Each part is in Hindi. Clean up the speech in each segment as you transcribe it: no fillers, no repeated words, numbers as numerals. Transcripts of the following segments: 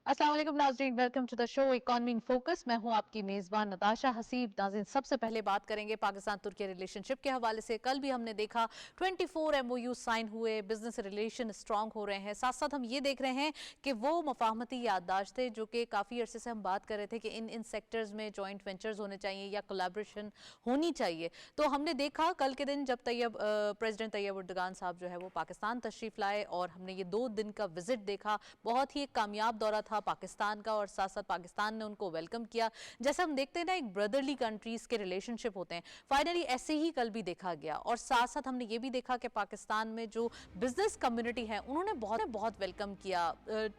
अस्सलाम वालेकुम नाज़रीन, welcome to the show economy in focus. मैं हूं आपकी मेज़बान नताशा हसीब। नाज़रीन, सबसे पहले बात करेंगे पाकिस्तान तुर्की रिलेशनशिप के हवाले से। कल भी हमने देखा 24 एमओयू साइन हुए, बिजनेस रिलेशन स्ट्रांग हो रहे हैं। साथ साथ हम ये देख रहे हैं कि वो मफाहमती याददाश्त थे जो कि काफ़ी अरसे से हम बात कर रहे थे कि इन सेक्टर्स में जॉइंट वेंचर्स होने चाहिए या कोलैबोरेशन होनी चाहिए। तो हमने देखा कल के दिन जब प्रेसिडेंट तैयब उर्दगान साहब जो है वो पाकिस्तान तशरीफ़ लाए और हमने ये 2 दिन का विजिट देखा। बहुत ही एक कामयाब दौरा था पाकिस्तान का और साथ साथ पाकिस्तान ने उनको वेलकम किया। जैसे हम देखते हैं ना, एक ब्रदरली कंट्रीज के रिलेशनशिप होते हैं, फाइनली ऐसे ही कल भी देखा गया। और साथ साथ हमने ये भी देखा कि पाकिस्तान में जो बिजनेस कम्युनिटी है उन्होंने बहुत वेलकम किया।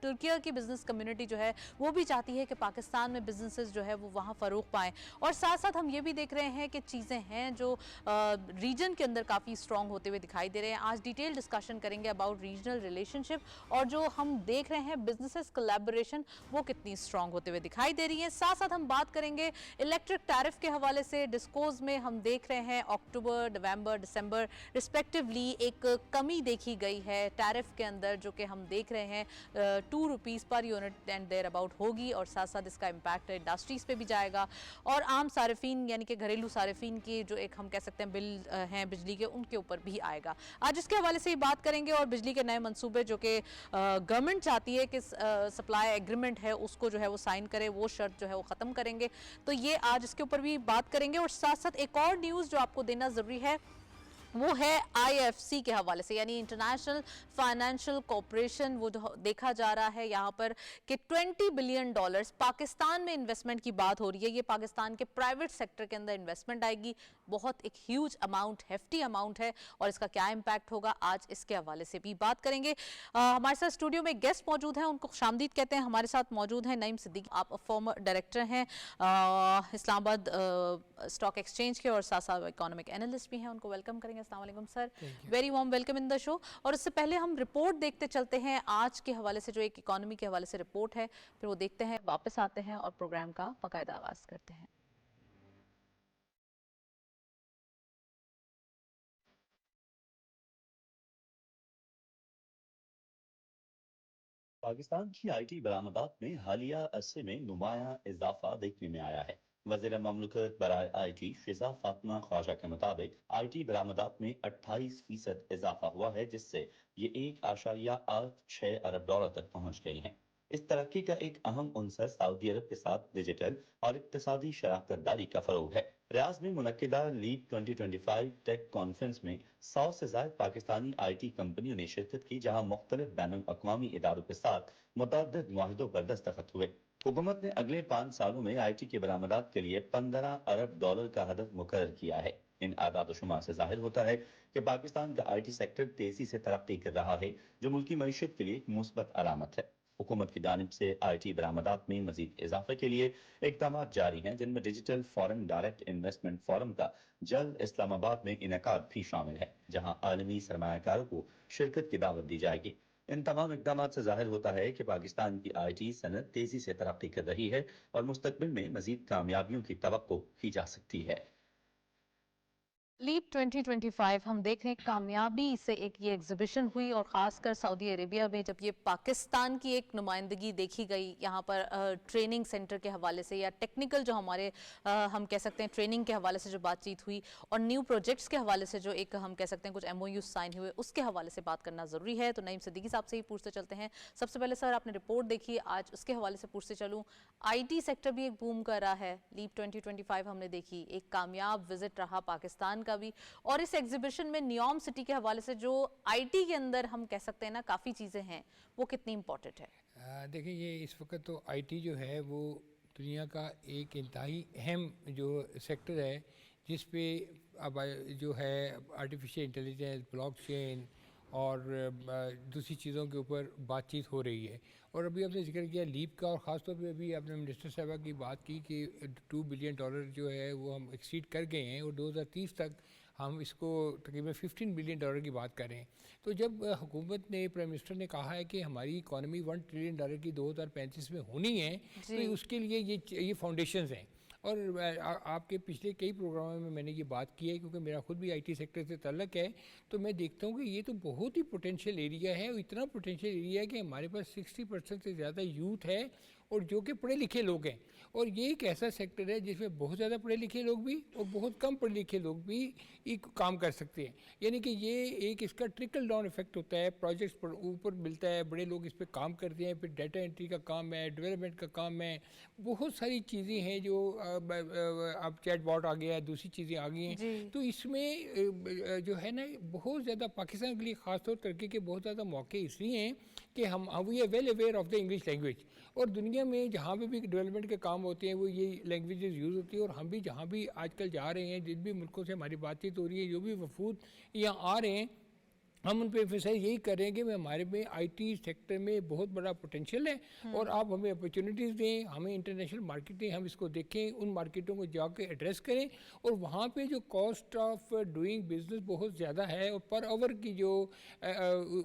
तुर्की की बिजनेस कम्युनिटी जो है वो भी चाहती है कि पाकिस्तान में बिजनेसेस जो है वो वहाँ फरोग पाएं। और साथ साथ हम ये भी देख रहे हैं कि चीज़ें हैं जो रीजन के अंदर काफ़ी स्ट्रांग होते हुए दिखाई दे रहे हैं। आज डिटेल डिस्कशन करेंगे अबाउट रीजनल रिलेशनशिप और जो हम देख रहे हैं बिजनेसेस कोलैबोरेशन वो कितनी स्ट्रांग होते हुए दिखाई दे रही है। साथ साथ हम बात करेंगे इलेक्ट्रिक टैरिफ के हवाले से। डिस्कोज में हम देख रहे हैं अक्टूबर, नवंबर, दिसंबर रिस्पेक्टिवली एक कमी देखी गई है टैरिफ के अंदर, जो कि हम देख रहे हैं ₹2 per unit and there about होगी। और साथ साथ इसका इम्पैक्ट इंडस्ट्रीज पे भी जाएगा और आम सार्फिन यानी कि घरेलू सार्फिन की जो एक हम कह सकते हैं बिल हैं बिजली के, उनके ऊपर भी आएगा। आज इसके हवाले से ही बात करेंगे और बिजली के नए मंसूबे जो कि गवर्नमेंट चाहती है कि सप्लाई एग्रीमेंट है उसको जो है वो साइन करे, वो शर्त जो है वो ख़त्म करेंगे। तो ये आज इसके ऊपर भी बात करेंगे। और साथ साथ एक और न्यूज़ जो आपको देना ज़रूरी है वो है आईएफसी के हवाले से, यानी इंटरनेशनल फाइनेंशियल कॉरपोरेशन। वो जो देखा जा रहा है यहाँ पर कि $20 बिलियन पाकिस्तान में इन्वेस्टमेंट की बात हो रही है। ये पाकिस्तान के प्राइवेट सेक्टर के अंदर इन्वेस्टमेंट आएगी। बहुत एक ह्यूज अमाउंट, हेफ्टी अमाउंट है और इसका क्या इम्पैक्ट होगा आज इसके हवाले से भी बात करेंगे। हमारे साथ स्टूडियो में गेस्ट मौजूद हैं, उनको खुशामदीद कहते हैं। हमारे साथ मौजूद हैं नईम सिद्दीकी, आप फॉर्मर डायरेक्टर हैं इस्लामाबाद स्टॉक एक्सचेंज के और साथ साथ इकोनॉमिक एनालिस्ट भी हैं। उनको वेलकम करेंगे। अस्सलाम वालेकुम sir, very warm welcome in the show. और इससे पहले हम रिपोर्ट देखते चलते हैं आज के हवाले से, जो एक इकोनॉमी के हवाले से रिपोर्ट है, फिर वो देखते हैं, वापस आते हैं और प्रोग्राम का बाकायदा आगाज करते हैं। पाकिस्तान की आईटी बरामदात में हालिया अरसे में नुमाया इजाफा देखने में आया है। वज़ीर ममलकत बराए आईटी शिजा फातिमा ख्वाजा के मुताबिक आईटी बरामदात में 28% इजाफा हुआ है, जिससे ये 1.86 अरब डॉलर तक पहुंच गई है। इस तरक्की का एक अहम अंसर सऊदी अरब के साथ डिजिटल और इक्तसादी शराकतदारी का फरोग है। रियाज में मुनक्किदा लीड 2025 टेक कॉन्फ्रेंस में 100 से ज्यादा पाकिस्तानी आईटी कंपनियों ने शिरकत की, जहां मुख्तलिफ बैनुल अक़वामी इदारों के साथ मुतअद्दिद मुआहिदों पर दस्तखत हुए। हुकूमत ने अगले 5 सालों में आईटी की बरामदात के लिए $15 अरब का हदफ मुकर्रर किया है। इन आदाद शुमार से जाहिर होता है कि पाकिस्तान का आईटी सेक्टर तेजी से तरक्की कर रहा है, जो मुल्की मईशत के लिए एक मुस्बत अलामत है। हुकूमत की जानिब से आईटी बरामदात में मजीद इजाफे के लिए इकदाम जारी हैं, जिनमें digital foreign direct investment forum का जल्द इस्लामाबाद में इनेकाद भी शामिल है, जहां आलमी सरमायाकारों को शिरकत की दावत दी जाएगी। इन तमाम इकदाम से जाहिर होता है कि पाकिस्तान की आईटी सनत तेजी से तरक्की कर रही है और मुस्तकबिल में मजीद कामयाबियों की तवक्को की जा सकती है। लीप 2025 हम देख रहे हैं कामयाबी से एक ये एग्जीबिशन हुई और ख़ासकर सऊदी अरेबिया में जब ये पाकिस्तान की एक नुमाइंदगी देखी गई यहाँ पर ट्रेनिंग सेंटर के हवाले से या टेक्निकल जो हमारे हम कह सकते हैं ट्रेनिंग के हवाले से जो बातचीत हुई और न्यू प्रोजेक्ट्स के हवाले से जो एक हम कह सकते हैं कुछ एमओयू साइन हुए, उसके हवाले से बात करना ज़रूरी है। तो नईम सिद्दीकी साहब से ही पूछते चलते हैं। सबसे पहले सर, आपने रिपोर्ट देखी, आज उसके हवाले से पूछते चलूँ। आईटी सेक्टर भी एक बूम कर रहा है। लीप 2025 हमने देखी, एक कामयाब विजिट रहा पाकिस्तान का भी। और इस एग्जीबिशन में नियॉम सिटी के हवाले से जो आईटी के अंदर हम कह सकते हैं ना काफ़ी चीज़ें हैं, वो कितनी इंपॉर्टेंट है? देखिए, ये इस वक्त तो आईटी जो है वो दुनिया का एक इंतहाई अहम जो सेक्टर है, जिस पे अब जो है आर्टिफिशियल इंटेलिजेंस, ब्लॉकचेन और दूसरी चीज़ों के ऊपर बातचीत हो रही है। और अभी आपने जिक्र किया लीप का, और ख़ास तौर पे अभी आपने मिनिस्टर साहबा की बात की कि $2 बिलियन जो है वो हम एक्सीड कर गए हैं और 2030 तक हम इसको तकरीबन $15 बिलियन की बात करें। तो जब हुकूमत ने, प्राइम मिनिस्टर ने कहा है कि हमारी इकॉनमी $1 ट्रिलियन की 2035 में होनी है, तो उसके लिए ये फाउंडेशंस हैं। और आपके पिछले कई प्रोग्रामों में मैंने ये बात की है, क्योंकि मेरा खुद भी आईटी सेक्टर से ताल्लुक़ है, तो मैं देखता हूँ कि ये तो बहुत ही पोटेंशियल एरिया है, और इतना पोटेंशियल एरिया है कि हमारे पास 60% से ज़्यादा यूथ है और जो कि पढ़े लिखे लोग हैं। और ये एक ऐसा सेक्टर है जिसमें बहुत ज़्यादा पढ़े लिखे लोग भी और बहुत कम पढ़े लिखे लोग भी एक काम कर सकते हैं। यानी कि ये एक इसका ट्रिकल डाउन इफेक्ट होता है, प्रोजेक्ट्स पर ऊपर मिलता है, बड़े लोग इस पर काम करते हैं, फिर डाटा एंट्री का काम है, डेवलपमेंट का काम है, बहुत सारी चीज़ें हैं जो अब चैट बॉट आ गया है, दूसरी चीज़ें आ गई हैं। तो इसमें जो है ना बहुत ज़्यादा पाकिस्तान के लिए ख़ासतौर तरक्की के बहुत ज़्यादा मौके इसलिए हैं कि हम we are well aware of the English language, और दुनिया में जहाँ पे भी डेवलपमेंट के काम होते हैं वो ये लैंग्वेजेस यूज़ होती है। और हम भी जहाँ भी आजकल जा रहे हैं, जिन भी मुल्कों से हमारी बातचीत हो रही है, जो भी वफूद यहाँ आ रहे हैं, हम उन पर एम्फसाइज यही करेंगे कि हमारे में आईटी सेक्टर में बहुत बड़ा पोटेंशियल है, और आप हमें अपॉर्चुनिटीज़ दें, हमें इंटरनेशनल मार्केट दें, हम इसको देखें, उन मार्केटों को जाके एड्रेस करें। और वहाँ पे जो कॉस्ट ऑफ डूइंग बिजनेस बहुत ज़्यादा है, और पर आवर की जो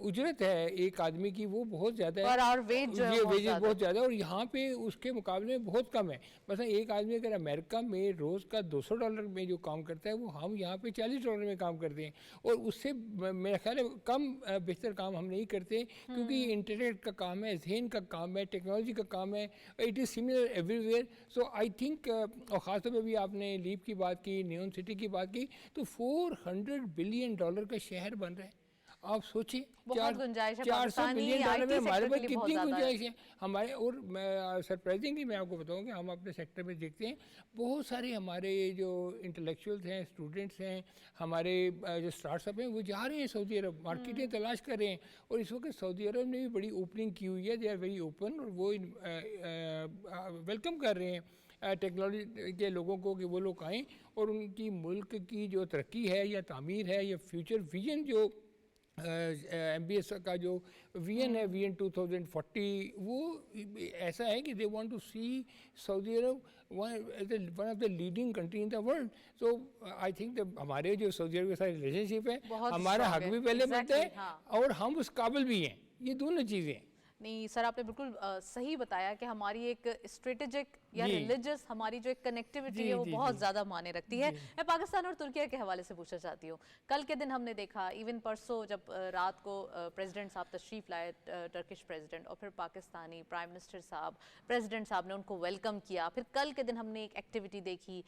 उजरत है एक आदमी की वो बहुत ज़्यादा है, पर आवर वेज जो है ये बहुत वेजेस ज़्यादा बहुत ज़्यादा है, और यहाँ पे उसके मुकाबले में बहुत कम है। मतलब एक आदमी अगर अमेरिका में रोज़ का $200 में जो काम करता है, वो हम यहाँ पे $40 में काम करते हैं, और उससे मेरा ख्याल है कम बेहतर काम हम नहीं करते, क्योंकि इंटरनेट का काम है, जहन का काम है, टेक्नोलॉजी का काम है, it is similar everywhere. So I think, और ख़ासतौर पर भी आपने लीप की बात की, नियॉन सिटी की बात की, तो $400 बिलियन का शहर बन रहा है। आप सोचिए, बहुत गुंजाइश है 400 पाकिस्तानी बिलियन डॉलर में IT हमारे सेक्टर पास के लिए बहुत कितनी ज़्यादा है। गुंजाइश है हमारे। और सरप्राइजिंगली मैं आपको बताऊं कि हम अपने सेक्टर में देखते हैं बहुत सारे हमारे जो इंटेलेक्चुअल्स हैं, स्टूडेंट्स हैं, हमारे जो स्टार्टअप हैं, वो जा रहे हैं सऊदी अरब, मार्केटें तलाश कर रहे हैं। और इस वक्त सऊदी अरब ने भी बड़ी ओपनिंग की हुई है, दे आर वेरी ओपन, और वो वेलकम कर रहे हैं टेक्नोलॉजी के लोगों को कि वो लोग आएँ, और उनकी मुल्क की जो तरक्की है या तामीर है या फ्यूचर विजन जो MBS का जो विजन है, विजन 2040, वो ऐसा है कि they want to see Saudi Arab one of the leading country in the world. So I think हमारे जो सऊदी अरब के साथ रिलेशनशिप है, बहुत हमारा strong हक है। भी पहले बनता है, Exactly, हाँ। और हम उस काबिल भी हैं, ये दोनों चीज़ें। नहीं सर, आपने बिल्कुल सही बताया कि हमारी एक स्ट्रेटेजिक या जी। रिलीजियस हमारी जो एक कनेक्टिविटी जी, है वो जी, बहुत जी। ज़्यादा मायने रखती है। मैं पाकिस्तान और तुर्की के हवाले से पूछना चाहती हूँ, कल के दिन हमने देखा, इवन परसों जब रात को प्रेसिडेंट साहब तशरीफ लाए, टर्किश प्रेसिडेंट, और फिर पाकिस्तानी प्राइम मिनिस्टर साहब, प्रेसिडेंट साहब ने उनको वेलकम किया। फिर कल के दिन हमने एक एक्टिविटी देखी,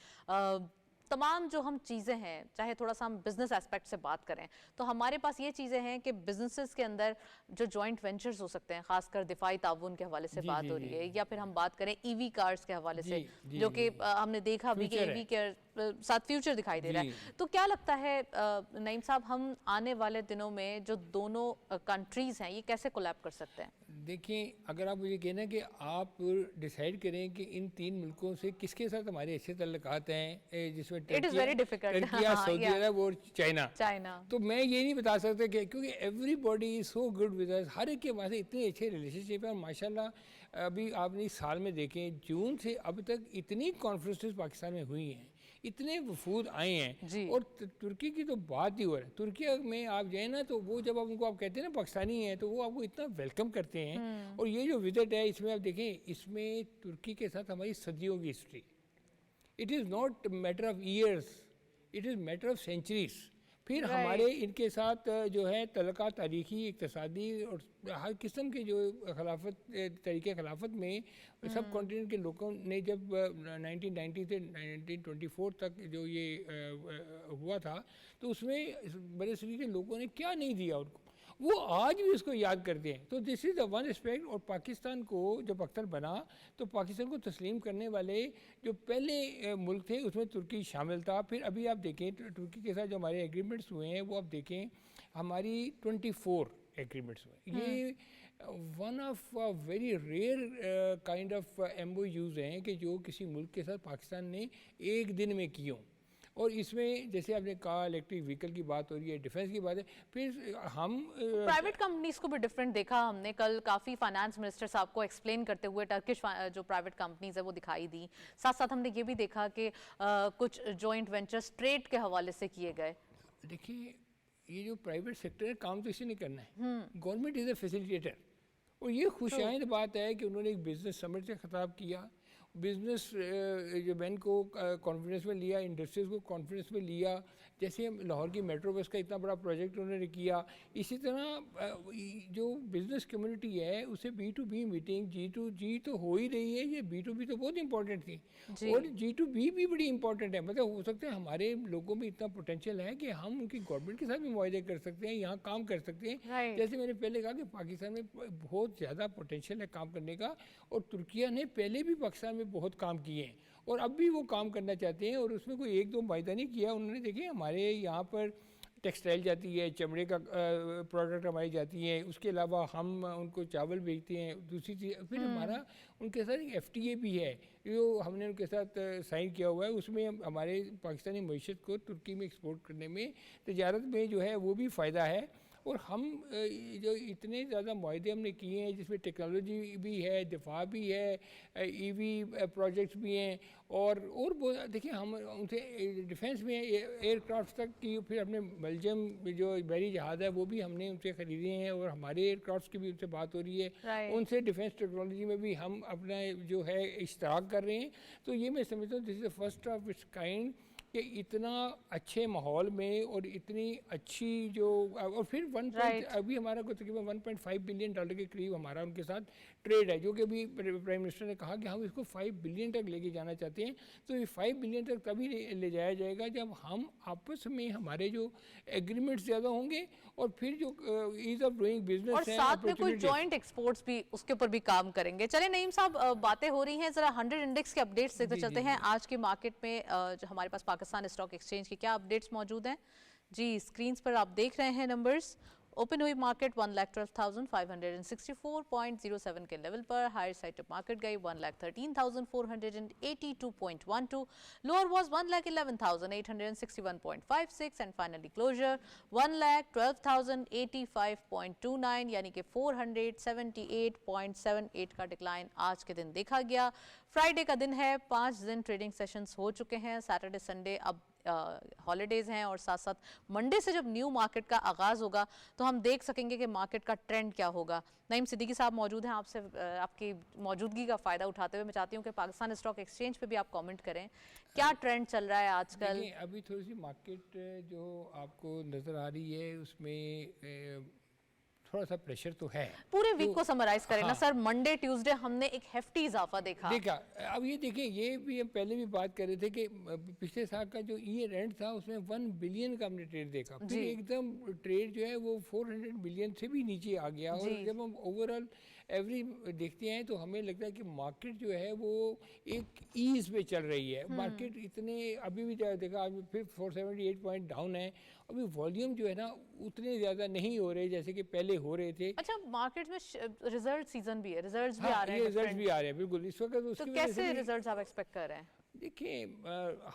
तमाम जो हम चीज़ें हैं, चाहे थोड़ा सा हम बिजनेस एस्पेक्ट से बात करें, तो हमारे पास ये चीज़ें हैं कि बिजनेसेस के अंदर जो जॉइंट वेंचर्स हो सकते हैं, खासकर दिफाई ताउन के हवाले से जी, बात जी, हो रही जी। है, या फिर हम बात करें ईवी कार्स के हवाले से, जी, जो कि जी। हमने देखा भी कि फ्यूचर है। ईवी के साथ फ्यूचर दिखाई दे रहा जी। है। तो क्या लगता है नईम साहब, हम आने वाले दिनों में जो दोनों कंट्रीज हैं, ये कैसे कोलैब कर सकते हैं? देखिए, अगर आप मुझे कहना कि आप डिसाइड करें कि इन 3 मुल्कों से किसके साथ हमारे अच्छे ताल्लुकात हैं, जिसमें It is very difficult. Türkiye, हाँ, सऊदी yeah. अरब और चाइना, चाइना। तो मैं ये नहीं बता सकता कि, क्योंकि everybody is so good with us, हर एक के पास इतने अच्छे रिलेशनशिप है। और माशाल्लाह अभी आपने इस साल में देखें, जून से अब तक इतनी कॉन्फ्रेंसेस पाकिस्तान में हुई हैं, इतने वफूद आए हैं, जी। और तुर्की की तो बात ही हो रहा है। तुर्की में आप जाए ना, तो वो जब आप उनको आप कहते हैं ना पाकिस्तानी हैं, तो वो आपको इतना वेलकम करते हैं। और ये जो विजिट है, इसमें आप देखें, इसमें तुर्की के साथ हमारी सदियों की history, it is not matter of years, it is matter of centuries. फिर Right. हमारे इनके साथ जो है तलका तारीखी, इक़्तिसादी और हर किस्म के जो खिलाफत तरीके खिलाफत में सब कॉन्टिनेंट के लोगों ने जब 1990 से 1924 तक जो ये हुआ था, तो उसमें बड़े सदी के लोगों ने क्या नहीं दिया उनको, वो आज भी उसको याद करते हैं। तो this is the one aspect. और पाकिस्तान को जब अख्तर बना, तो पाकिस्तान को तस्लीम करने वाले जो पहले मुल्क थे, उसमें तुर्की शामिल था। फिर अभी आप देखें, तुर्की के साथ जो हमारे एग्रीमेंट्स हुए हैं, वो आप देखें, हमारी 24 एग्रीमेंट्स हुए। ये one of very rare kind of MOUs हैं कि जो किसी मुल्क के साथ पाकिस्तान ने एक दिन में किए हों। और इसमें जैसे आपने कहा, इलेक्ट्रिक व्हीकल की बात हो रही है, डिफेंस की बात है, फिर हम प्राइवेट कंपनीज को भी डिफरेंट देखा हमने। कल काफ़ी फाइनेंस मिनिस्टर साहब को एक्सप्लेन करते हुए टर्किश जो प्राइवेट कंपनीज है वो दिखाई दी। साथ साथ हमने ये भी देखा कि कुछ जॉइंट वेंचर्स ट्रेड के हवाले से किए गए। देखिए, ये जो प्राइवेट सेक्टर है, काम तो इसी ने करना है, गवर्नमेंट इज़ ए फैसिलिटेटर। और ये खुश आइंद बात है कि उन्होंने एक बिजनेस समिट से खिताब किया, बिजनेस जो मैन को कॉन्फिडेंस में लिया, इंडस्ट्रीज को कॉन्फिडेंस में लिया, जैसे लाहौर की मेट्रो बस का इतना बड़ा प्रोजेक्ट उन्होंने किया, इसी तरह जो बिजनेस कम्युनिटी है उसे B2B मीटिंग, G2G तो हो ही रही है, ये B2B तो बहुत इंपॉर्टेंट थी और G2B भी बड़ी इंपॉर्टेंट है। मतलब हो सकता है हमारे लोगों में इतना पोटेंशियल है कि हम उनकी गवर्नमेंट के साथ भी मुआहदे कर सकते हैं, यहाँ काम कर सकते हैं। जैसे मैंने पहले कहा कि पाकिस्तान में बहुत ज़्यादा पोटेंशियल है काम करने का, और तुर्किया ने पहले भी पाकिस्तान में बहुत काम किए हैं और अब भी वो काम करना चाहते हैं, और उसमें कोई एक दो वायदा नहीं किया उन्होंने। देखिए हमारे यहाँ पर टेक्सटाइल जाती है, चमड़े का प्रोडक्ट हमारी जाती है, उसके अलावा हम उनको चावल बेचते हैं, दूसरी चीज़ फिर हमारा उनके साथ एक FTA भी है जो हमने उनके साथ साइन किया हुआ है, उसमें हमारे पाकिस्तानी मईशत को तुर्की में एक्सपोर्ट करने में, तजारत में जो है वो भी फ़ायदा है। और हम जो इतने ज़्यादा मुआहदे हमने किए हैं जिसमें टेक्नोलॉजी भी है, दिफा भी है, EV प्रोजेक्ट्स भी हैं, और देखिए हम उनसे डिफेंस में एयरक्राफ्ट तक की, फिर अपने बेल्जियम जो बहरी जहाज़ है वो भी हमने उनसे ख़रीदे हैं और हमारे एयरक्राफ्ट की भी उनसे बात हो रही है। उनसे डिफेंस टेक्नोलॉजी में भी हम अपना जो है इश्तराक कर रहे हैं। तो ये मैं समझता हूँ this is the first of its kind कि इतना अच्छे माहौल में और इतनी अच्छी जो, और फिर अभी हमारा को तकरीबन $1.5 बिलियन के करीब हमारा उनके साथ ट्रेड है, जो कि अभी प्राइम मिनिस्टर ने कहा कि हम इसको 5 बिलियन तक लेके जाना चाहते हैं। तो ये 5 बिलियन तक तभी ले जाया जाएगा जब हम आपस में हमारे जो एग्रीमेंट्स ज़्यादा होंगे और फिर जो ईज ऑफ डूइंग बिजनेस और साथ में कोई जॉइंट एक्सपोर्ट्स भी उसके ऊपर भी काम करेंगे। चलिए नईम साहब, बातें हो रही हैं, जरा 100 इंडेक्स के अपडेट्स देखते चलते हैं। आज की मार्केट में जो हमारे पास पाकिस्तान स्टॉक एक्सचेंज के क्या अपडेट्स मौजूद हैं जी, स्क्रीन पर आप देख रहे हैं नंबर्स। ओपन हुई मार्केट 1,12,564.07 के लेवल पर, हायर साइड ऑफ मार्केट गई 1,13,482.12, lower was 1,11,861.56 and finally closure 1,12,085.29 यानी कि 478.78 का डिक्लाइन आज के दिन देखा गया। फ्राइडे का दिन है, 5 दिन ट्रेडिंग सेशंस हो चुके हैं, सैटरडे संडे अब हॉलीडेज हैं और साथ साथ मंडे से जब न्यू मार्केट का आगाज होगा तो हम देख सकेंगे कि मार्केट का ट्रेंड क्या होगा। नईम सिद्दीकी साहब मौजूद हैं, आपसे आपकी मौजूदगी का फ़ायदा उठाते हुए मैं चाहती हूँ कि पाकिस्तान स्टॉक एक्सचेंज पे भी आप कमेंट करें, क्या ट्रेंड चल रहा है आजकल? अभी थोड़ी सी मार्केट जो आपको नज़र आ रही है उसमें थोड़ा सा प्रेशर तो है। पूरे वीक को समराइज करें ना सर। मंडे ट्यूसडे हमने एक हेफ्टी इजाफा देखा। अब ये देखिए, ये भी हम पहले भी बात कर रहे थे कि पिछले साल का जो ईयर एंड था उसमें 1 बिलियन का हमने ट्रेड देखा, फिर एकदम ट्रेड जो है वो 400 बिलियन से भी नीचे आ गया। और जब हम ओवरऑल एवरेज देखते हैं तो हमें लगता है कि मार्केट जो है वो एक ईज पे चल रही है। मार्केट इतने अभी भी देखा आज फिर 478 पॉइंट डाउन है। अभी वॉल्यूम जो है ना उतने ज़्यादा नहीं हो रहे जैसे कि पहले हो रहे थे। अच्छा, मार्केट में रिजल्ट सीजन भी है, रिजल्ट्स भी आ रहे हैं, रिजल्ट भी आ रहे हैं बिल्कुल इस वक्त। तो कैसे रिजल्ट्स आप एक्सपेक्ट कर रहे हैं? देखिए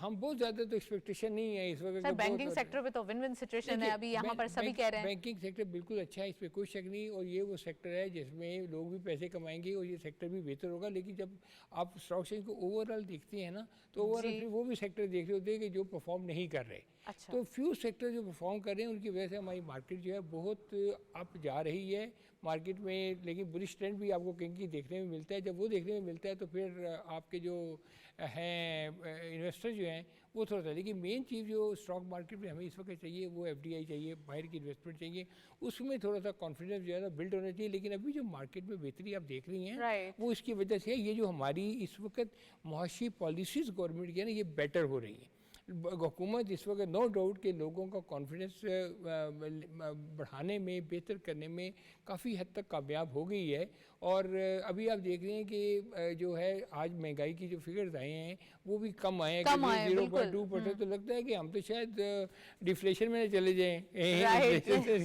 हम बहुत ज़्यादा तो एक्सपेक्टेशन नहीं है इस वक्त। सर बैंकिंग सेक्टर पे तो विन विन सिचुएशन है अभी, यहाँ पर सभी कह रहे हैं। बैंकिंग सेक्टर बिल्कुल अच्छा है, इस पर कोई शक नहीं, और ये वो सेक्टर है जिसमें लोग भी पैसे कमाएंगे और ये सेक्टर भी बेहतर होगा। लेकिन जब आप स्टॉक एक्सचेंज को ओवरऑल देखते हैं ना तो ओवरऑल फिर वो भी सेक्टर देख रहे होते हैं कि जो परफॉर्म नहीं कर रहे। अच्छा। तो फ्यू सेक्टर जो परफॉर्म कर रहे हैं उनकी वजह से हमारी मार्केट जो है बहुत अप जा रही है मार्केट में। लेकिन बुलिश ट्रेंड भी आपको कहीं की देखने में मिलता है। जब वो देखने में मिलता है तो फिर आपके जो हैं इन्वेस्टर जो हैं वो थोड़ा सा, लेकिन मेन चीज़ जो स्टॉक मार्केट में हमें इस वक्त चाहिए वो FDI चाहिए, बाहर की इन्वेस्टमेंट चाहिए, उसमें थोड़ा सा कॉन्फिडेंस ज़्यादा बिल्ड होना चाहिए। लेकिन अभी जो मार्केट में बेहतरी आप देख रही हैं वो इसकी वजह से है, ये जो हमारी इस वक्त मुआशी पॉलिसीज़ गवर्नमेंट की है ना ये बेटर हो रही है। हुकूमत इस वक्त नो डाउट के लोगों का कॉन्फिडेंस बढ़ाने में, बेहतर करने में काफ़ी हद तक कामयाब हो गई है। और अभी आप देख रहे हैं कि जो है आज महंगाई की जो फिगर्स आए हैं वो भी कम आए हैं, 0.2%। तो लगता है कि हम तो शायद डिफ्लेशन में चले जाएं।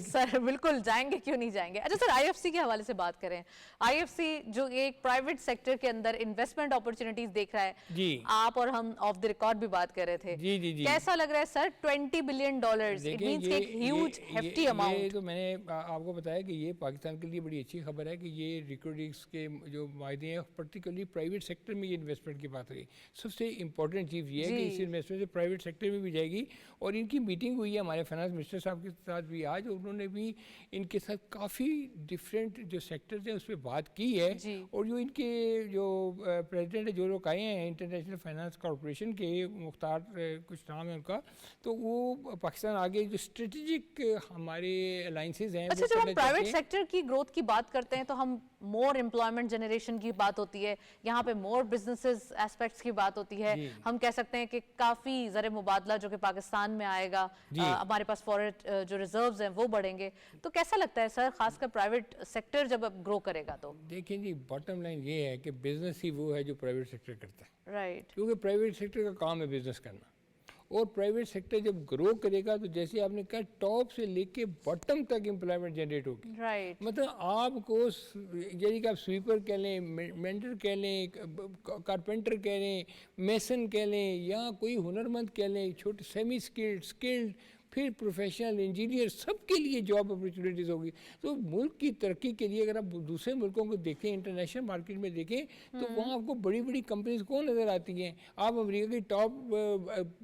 सर बिल्कुल जाएंगे, क्यों नहीं जाएंगे। अच्छा सर, IFC के हवाले से बात करें। IFC जो एक प्राइवेट सेक्टर के अंदर इन्वेस्टमेंट अपॉर्चुनिटीज देख रहा है जी, आप और हम ऑफ द रिकॉर्ड भी बात कर रहे थे। जी। कैसा लग रहा है सर? $20 बिलियन, इट देखिए मींस एक ह्यूज hefty ये अमाउंट। तो मैंने आपको बताया कि ये पाकिस्तान के लिए बड़ी अच्छी खबर है कि ये रिक्रूटिंग्स के जो मायदे हैं, पर्टिकुलरली प्राइवेट सेक्टर में ये इन्वेस्टमेंट की बात हुई। सबसे इंपॉर्टेंट चीज़ ये है कि इस जी। इन्वेस्टमेंट से प्राइवेट सेक्टर में भी जाएगी। और इनकी मीटिंग हुई है हमारे फाइनेंस मिनिस्टर साहब के साथ भी आज, उन्होंने भी इनके साथ काफ़ी डिफरेंट जो सेक्टर्स हैं उस पर बात की है। जी। और जो इनके जो प्रेसिडेंट जो लोग आए हैं इंटरनेशनल फाइनेंस कॉरपोरेशन के, मुख्तार कुछ नाम है उनका, तो वो पाकिस्तान आगे जो स्ट्रेटेजिक हमारे अलाइंसेस हैं अच्छा, वो जब हम करना प्राइवेट चाहते हैं। सेक्टर की ग्रोथ की बात करते हैं तो हम मोर एम्प्लॉयमेंट जनरेशन की बात होती है, यहाँ पे मोर बिजनेसेस एस्पेक्ट्स की बात होती है। जी। हम कह सकते हैं कि काफ़ी ज़र मुबादला जो कि पाकिस्तान में आएगा, जी। हमारे पास फॉरेन जो रिजर्व्स हैं वो बढ़ेंगे। तो कैसा लगता है सर, खासकर प्राइवेट सेक्टर जब अब ग्रो करेगा तो? देखिए जी, बॉटम लाइन ये है कि बिजनेस ही वो है जो प्राइवेट सेक्टर करता है, राइट। क्योंकि प्राइवेट सेक्टर का काम है बिजनेस करना। और प्राइवेट सेक्टर जब ग्रो करेगा तो जैसे आपने कहा टॉप से लेके बॉटम तक एम्प्लॉयमेंट जनरेट होगी। राइट। मतलब आपको यदि कि आप स्वीपर कह लें, मेंटर कह लें, कारपेंटर कह लें, मेसन कह लें, या कोई हुनरमंद कह लें, छोटे सेमी स्किल्ड, स्किल्ड, फिर प्रोफेशनल इंजीनियर, सबके लिए जॉब अपॉर्चुनिटीज़ होगी। तो मुल्क की तरक्की के लिए अगर आप दूसरे मुल्कों को देखें, इंटरनेशनल मार्केट में देखें, तो वहाँ आपको बड़ी बड़ी कंपनीज कौन नज़र आती हैं? आप अमेरिका की टॉप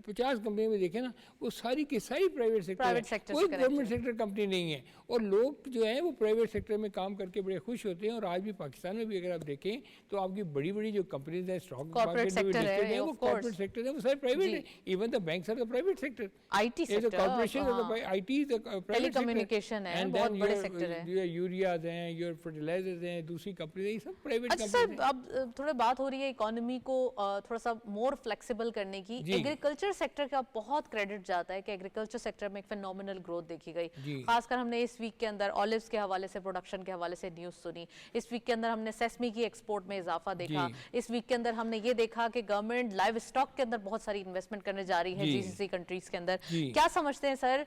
50 कंपनी में देखें ना, वो सारी की सारी प्राइवेट सेक्टर Private है, sector कोई से गवर्नमेंट connected सेक्टर कंपनी नहीं है। और लोग जो है वो प्राइवेट सेक्टर में काम करके बड़े खुश होते हैं। और आज भी पाकिस्तान में भी अगर आप देखें तो आपकी बड़ी बड़ी जो कंपनीज हैं, स्टॉक Corporate मार्केट में भी sector है, listed हैं, वो of course। कॉर्पोरेट सेक्टर है, वो सारे प्राइवेट जी। है। Even the banks are the private sector. IT ये जो sector, कॉर्पोरेशन है, हाँ। IT is the private sector। Telecommunication है, And बहुत then बड़े your, sector है। your यूरियाज हैं, योर फर्टिलाइजर्स हैं, दूसरी कंपनी, ये सब प्राइवेट अच्छा कंपनी सर, अब थोड़ा बात हो रही है इकोनॉमी को थोड़ा सा मोर फ्लेक्सिबल करने की। जी। एग्रीकल्चर सेक्टर का बहुत क्रेडिट जाता है कि एग्रीकल्चर सेक्टर में एक फिनोमिनल ग्रोथ देखी गई। जी। खासकर हमने इस वीक के अंदर ऑलिव्स के हवाले से, प्रोडक्शन के हवाले से न्यूज़ सुनी। इस वीक के अंदर हमने सेसमी की एक्सपोर्ट में इजाफा देखा। जी। इस वीक के अंदर हमने ये देखा कि गवर्नमेंट लाइव स्टॉक के अंदर बहुत सारी इन्वेस्टमेंट करने जा रही है जी। जीसीसी कंट्रीज के अंदर। जी। क्या समझते हैं सर,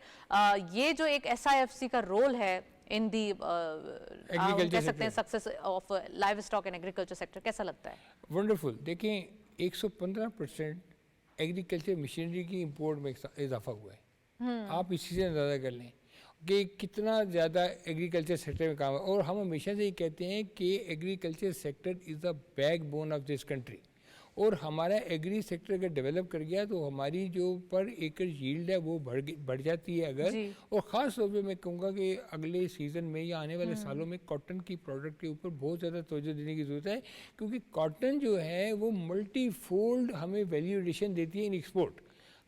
ये जो एक SIFC का रोल है इन दी कह सकते हैं success of live stock and agriculture sector, कैसा लगता है? वंडरफुल। देखें 115% एग्रीकल्चर मशीनरी की इंपोर्ट में इजाफा हुआ है। आप इसी से अंदाज़ा कर लें कि कितना ज़्यादा एग्रीकल्चर सेक्टर में काम है। और हम हमेशा से ये कहते हैं कि agriculture sector is the backbone of this country. और हमारा एग्री सेक्टर अगर डेवलप कर गया तो हमारी जो पर एकड़ यील्ड है वो बढ़ जाती है अगर। जी। और ख़ास तौर पे मैं कहूँगा कि अगले सीज़न में या आने वाले सालों में कॉटन की प्रोडक्ट के ऊपर बहुत ज़्यादा तवज्जो देने की ज़रूरत है, क्योंकि कॉटन जो है वो मल्टी फोल्ड हमें वैल्यू एडिशन देती है इन एक्सपोर्ट।